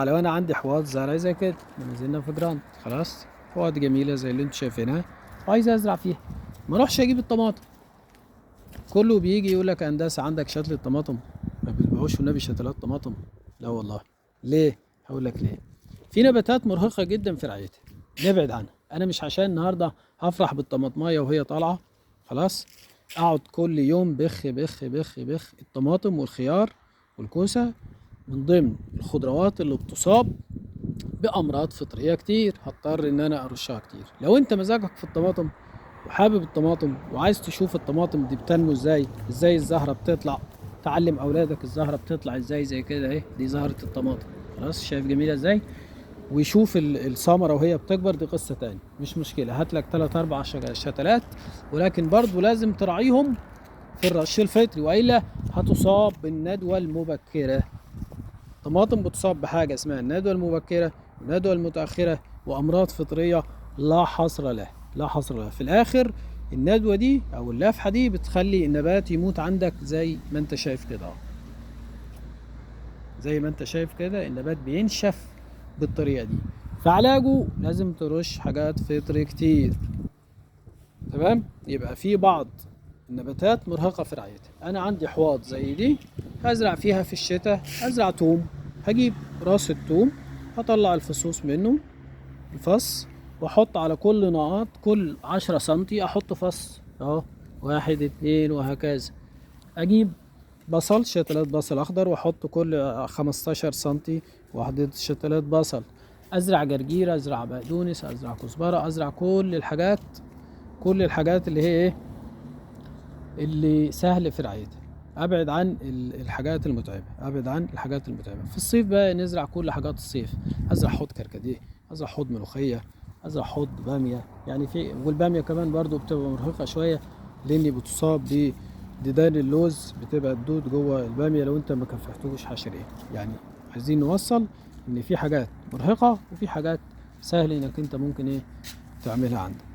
لو انا عندي حواض زرع زي كده نزلنا في جراند خلاص، حواض جميله زي اللي انتوا شايفينها وعايز ازرع فيها، ما اروحش اجيب الطماطم. كله بيجي يقول لك هندسه عندك شتله طماطم، ما بيبيعوش والنبي شتلات طماطم. لا والله. ليه؟ هقول لك ليه. في نباتات مرهقه جدا في رعايتها، نبعد عنها. انا مش عشان النهارده هفرح بالطماطمايه وهي طالعه خلاص اقعد كل يوم بخ بخ بخ بخ. الطماطم والخيار والكوسه من ضمن الخضروات اللي بتصاب بامراض فطريه كتير، هضطر ان انا ارشها كتير. لو انت مزاجك في الطماطم وحابب الطماطم وعايز تشوف الطماطم دي بتنمو ازاي الزهره بتطلع، تعلم اولادك الزهره بتطلع ازاي زي كده اهي، دي زهره الطماطم خلاص، شايف جميله ازاي؟ ويشوف الثمره وهي بتكبر، دي قصه تاني مش مشكله. هات لك 3 4 شتلات، ولكن برضو لازم تراعيهم في الرش الفطري والا هتصاب بالندوه المبكره. الطماطم بتصاب بحاجة اسمها الندوة المبكرة والندوة المتأخرة وأمراض فطرية لا حصر لها، لا حصر لها. في الآخر الندوة دي أو اللفحة دي بتخلي النبات يموت عندك زي ما أنت شايف كده. زي ما أنت شايف كده النبات بينشف بالطريقة دي. فعلاجه لازم ترش حاجات فطري كتير. تمام؟ يبقى في بعض النباتات مرهقة في رعايتها. أنا عندي حواض زي دي هزرع فيها في الشتاء، أزرع توم. هجيب راس التوم، هطلع الفصوص منه، الفص، واحط على كل نقاط كل 10 سنتي احط فص اهو، 1 2 وهكذا. اجيب بصل، شتلات بصل اخضر، واحط كل 15 سنتي واحدة شتلات بصل. ازرع جرجير، ازرع بقدونس، ازرع كزبرة، ازرع كل الحاجات، كل الحاجات اللي هي ايه، اللي سهل في رعايتها. ابعد عن الحاجات المتعبه، ابعد عن الحاجات المتعبه. في الصيف بقى نزرع كل حاجات الصيف، ازرع حوض كركديه، ازرع حوض ملوخيه، ازرع حوض باميه. يعني في، والباميه كمان برضو بتبقى مرهقه شويه لاني بتصاب بديدان اللوز، بتبقى الدود جوه الباميه لو انت ما كافحتوش حشريا. يعني عايزين نوصل ان في حاجات مرهقه وفي حاجات سهل انك انت ممكن ايه تعملها عندك.